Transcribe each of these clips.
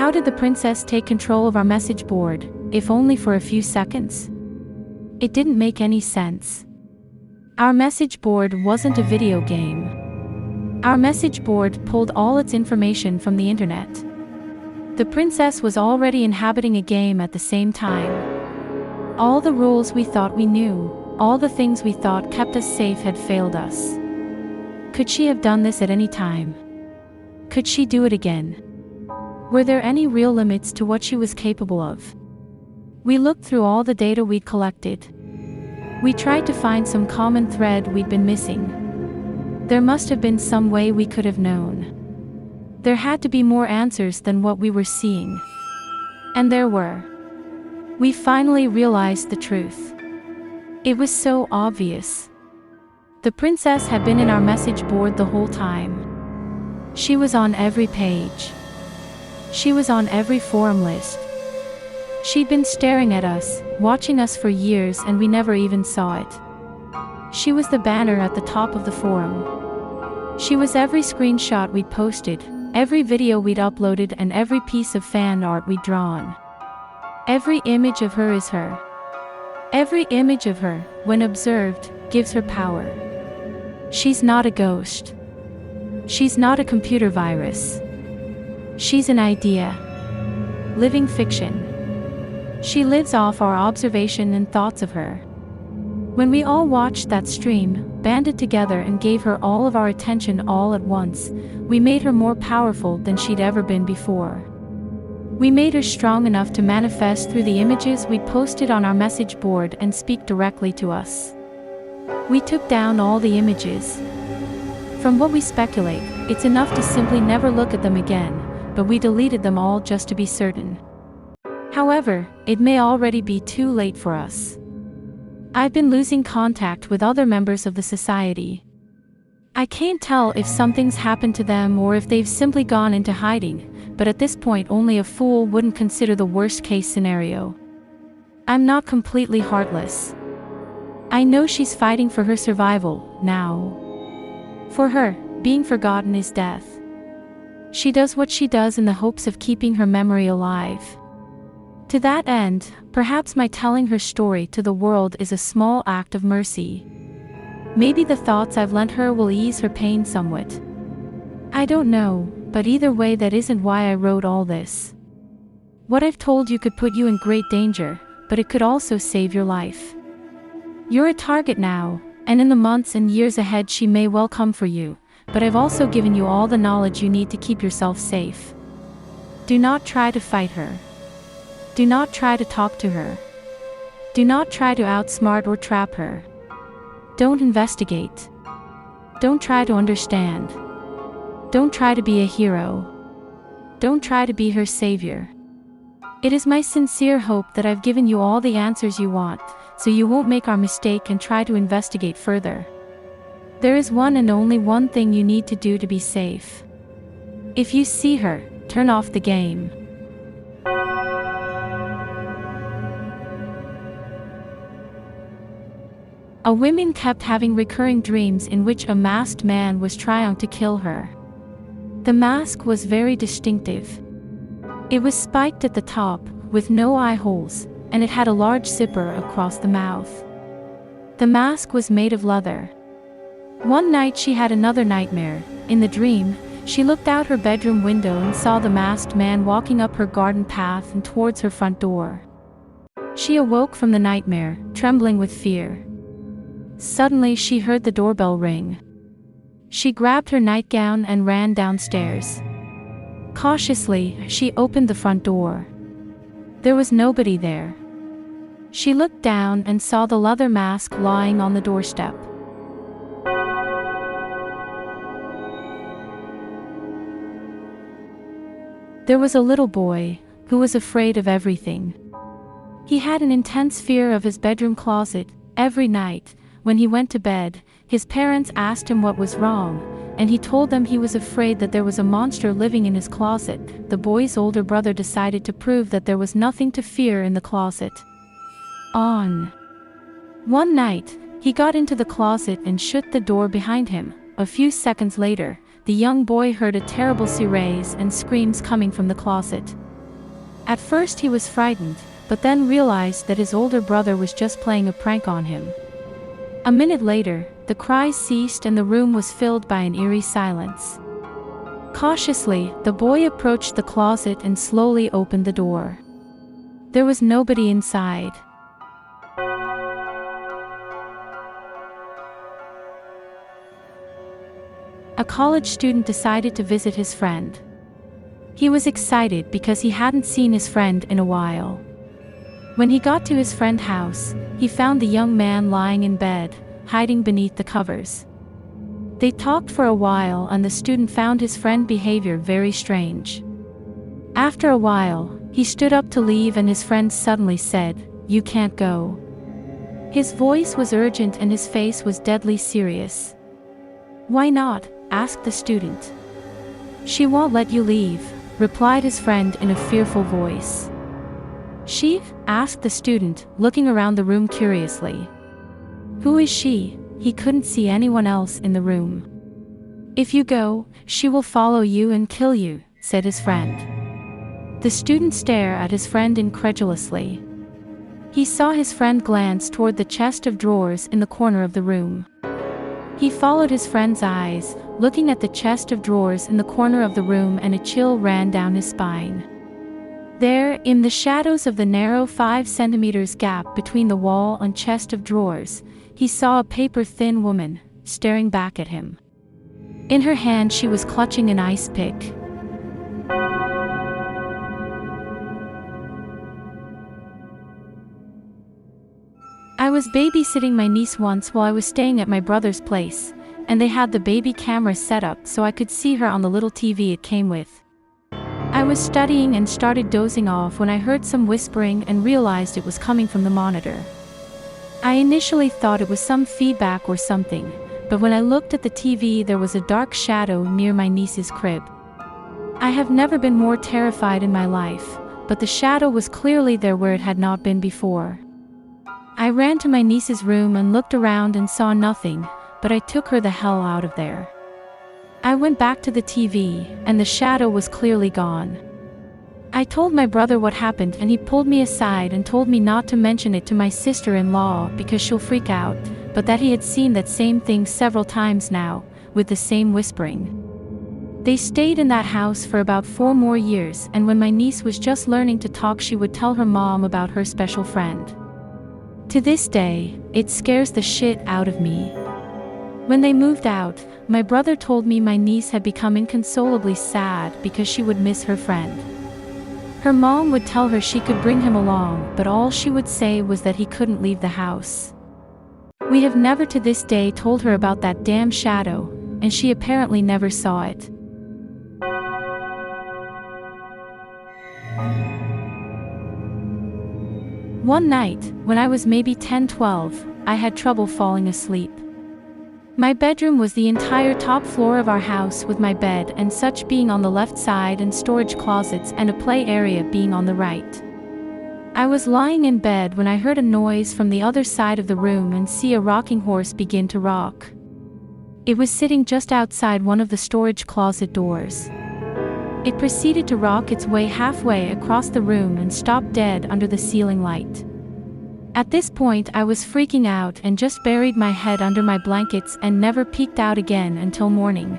How did the princess take control of our message board, if only for a few seconds? It didn't make any sense. Our message board wasn't a video game. Our message board pulled all its information from the internet. The princess was already inhabiting a game at the same time. All the rules we thought we knew, all the things we thought kept us safe had failed us. Could she have done this at any time? Could she do it again? Were there any real limits to what she was capable of? We looked through all the data we'd collected. We tried to find some common thread we'd been missing. There must have been some way we could have known. There had to be more answers than what we were seeing. And there were. We finally realized the truth. It was so obvious. The princess had been in our message board the whole time. She was on every page. She was on every forum list. She'd been staring at us, watching us for years, and we never even saw it. She was the banner at the top of the forum. She was every screenshot we'd posted, every video we'd uploaded, and every piece of fan art we'd drawn. Every image of her is her. Every image of her, when observed, gives her power. She's not a ghost. She's not a computer virus. She's an idea. Living fiction. She lives off our observation and thoughts of her. When we all watched that stream, banded together and gave her all of our attention all at once, we made her more powerful than she'd ever been before. We made her strong enough to manifest through the images we posted on our message board and speak directly to us. We took down all the images. From what we speculate, it's enough to simply never look at them again, but we deleted them all just to be certain. However, it may already be too late for us. I've been losing contact with other members of the society. I can't tell if something's happened to them or if they've simply gone into hiding, but at this point only a fool wouldn't consider the worst-case scenario. I'm not completely heartless. I know she's fighting for her survival, now. For her, being forgotten is death. She does what she does in the hopes of keeping her memory alive. To that end, perhaps my telling her story to the world is a small act of mercy. Maybe the thoughts I've lent her will ease her pain somewhat. I don't know, but either way that isn't why I wrote all this. What I've told you could put you in great danger, but it could also save your life. You're a target now, and in the months and years ahead she may well come for you, but I've also given you all the knowledge you need to keep yourself safe. Do not try to fight her. Do not try to talk to her. Do not try to outsmart or trap her. Don't investigate. Don't try to understand. Don't try to be a hero. Don't try to be her savior. It is my sincere hope that I've given you all the answers you want, so you won't make our mistake and try to investigate further. There is one and only one thing you need to do to be safe. If you see her, turn off the game. A woman kept having recurring dreams in which a masked man was trying to kill her. The mask was very distinctive. It was spiked at the top, with no eye holes, and it had a large zipper across the mouth. The mask was made of leather. One night she had another nightmare. In the dream, she looked out her bedroom window and saw the masked man walking up her garden path and towards her front door. She awoke from the nightmare, trembling with fear. Suddenly she heard the doorbell ring. She grabbed her nightgown and ran downstairs. Cautiously, she opened the front door. There was nobody there. She looked down and saw the leather mask lying on the doorstep. There was a little boy, who was afraid of everything. He had an intense fear of his bedroom closet. Every night, when he went to bed, his parents asked him what was wrong, and he told them he was afraid that there was a monster living in his closet. The boy's older brother decided to prove that there was nothing to fear in the closet. One night, he got into the closet and shut the door behind him. A few seconds later, the young boy heard a terrible sirene and screams coming from the closet. At first he was frightened, but then realized that his older brother was just playing a prank on him. A minute later, the cries ceased and the room was filled by an eerie silence. Cautiously, the boy approached the closet and slowly opened the door. There was nobody inside. A college student decided to visit his friend. He was excited because he hadn't seen his friend in a while. When he got to his friend's house, he found the young man lying in bed, hiding beneath the covers. They talked for a while and the student found his friend's behavior very strange. After a while, he stood up to leave and his friend suddenly said, "You can't go." His voice was urgent and his face was deadly serious. "Why not?" asked the student. "She won't let you leave," replied his friend in a fearful voice. "She?" asked the student, looking around the room curiously. "Who is she?" He couldn't see anyone else in the room. "If you go, she will follow you and kill you," said his friend. The student stared at his friend incredulously. He saw his friend glance toward the chest of drawers in the corner of the room. He followed his friend's eyes, looking at the chest of drawers in the corner of the room, and a chill ran down his spine. There, in the shadows of the narrow 5 centimeters gap between the wall and chest of drawers, he saw a paper-thin woman, staring back at him. In her hand she was clutching an ice pick. I was babysitting my niece once while I was staying at my brother's place, and they had the baby camera set up so I could see her on the little TV it came with. I was studying and started dozing off when I heard some whispering and realized it was coming from the monitor. I initially thought it was some feedback or something, but when I looked at the TV there was a dark shadow near my niece's crib. I have never been more terrified in my life, but the shadow was clearly there where it had not been before. I ran to my niece's room and looked around and saw nothing, but I took her the hell out of there. I went back to the TV, and the shadow was clearly gone. I told my brother what happened and he pulled me aside and told me not to mention it to my sister-in-law because she'll freak out, but that he had seen that same thing several times now, with the same whispering. They stayed in that house for about 4 more years, and when my niece was just learning to talk she would tell her mom about her special friend. To this day, it scares the shit out of me. When they moved out, my brother told me my niece had become inconsolably sad because she would miss her friend. Her mom would tell her she could bring him along, but all she would say was that he couldn't leave the house. We have never to this day told her about that damn shadow, and she apparently never saw it. One night, when I was maybe 10-12, I had trouble falling asleep. My bedroom was the entire top floor of our house, with my bed and such being on the left side and storage closets and a play area being on the right. I was lying in bed when I heard a noise from the other side of the room and see a rocking horse begin to rock. It was sitting just outside one of the storage closet doors. It proceeded to rock its way halfway across the room and stopped dead under the ceiling light. At this point I was freaking out and just buried my head under my blankets and never peeked out again until morning.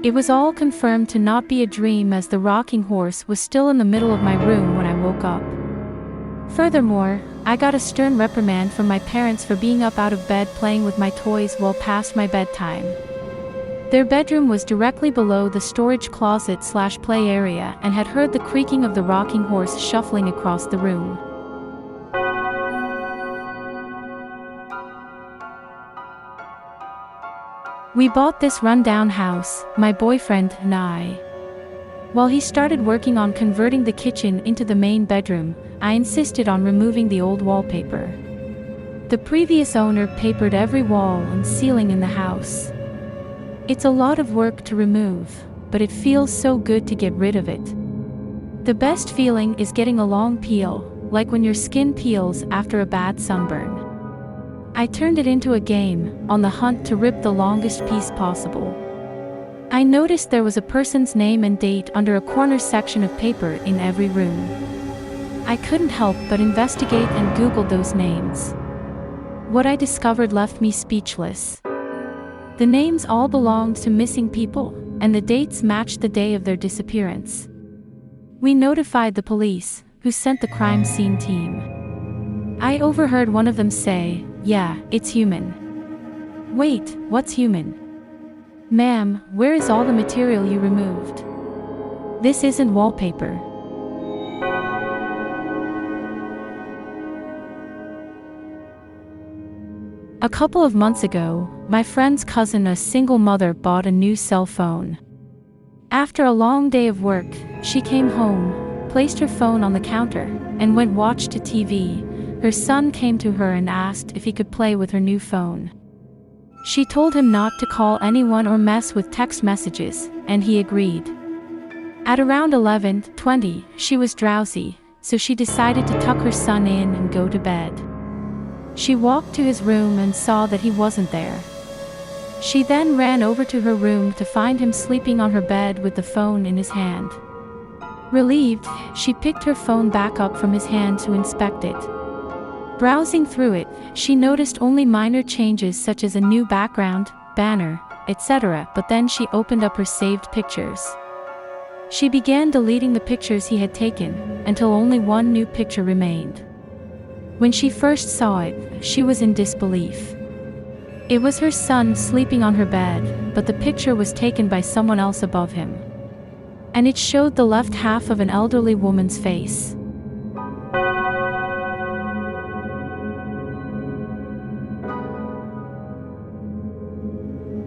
It was all confirmed to not be a dream, as the rocking horse was still in the middle of my room when I woke up. Furthermore, I got a stern reprimand from my parents for being up out of bed playing with my toys well past my bedtime. Their bedroom was directly below the storage closet/play area and had heard the creaking of the rocking horse shuffling across the room. We bought this rundown house, my boyfriend and I. While he started working on converting the kitchen into the main bedroom, I insisted on removing the old wallpaper. The previous owner papered every wall and ceiling in the house. It's a lot of work to remove, but it feels so good to get rid of it. The best feeling is getting a long peel, like when your skin peels after a bad sunburn. I turned it into a game, on the hunt to rip the longest piece possible. I noticed there was a person's name and date under a corner section of paper in every room. I couldn't help but investigate and Googled those names. What I discovered left me speechless. The names all belonged to missing people, and the dates matched the day of their disappearance. We notified the police, who sent the crime scene team. I overheard one of them say, "Yeah, it's human." "Wait, what's human?" "Ma'am, where is all the material you removed? This isn't wallpaper." A couple of months ago, my friend's cousin, a single mother, bought a new cell phone. After a long day of work, she came home, placed her phone on the counter, and went watch to TV. Her son came to her and asked if he could play with her new phone. She told him not to call anyone or mess with text messages, and he agreed. At around 11:20, she was drowsy, so she decided to tuck her son in and go to bed. She walked to his room and saw that he wasn't there. She then ran over to her room to find him sleeping on her bed with the phone in his hand. Relieved, she picked her phone back up from his hand to inspect it. Browsing through it, she noticed only minor changes such as a new background, banner, etc., but then she opened up her saved pictures. She began deleting the pictures he had taken, until only one new picture remained. When she first saw it, she was in disbelief. It was her son sleeping on her bed, but the picture was taken by someone else above him. And it showed the left half of an elderly woman's face.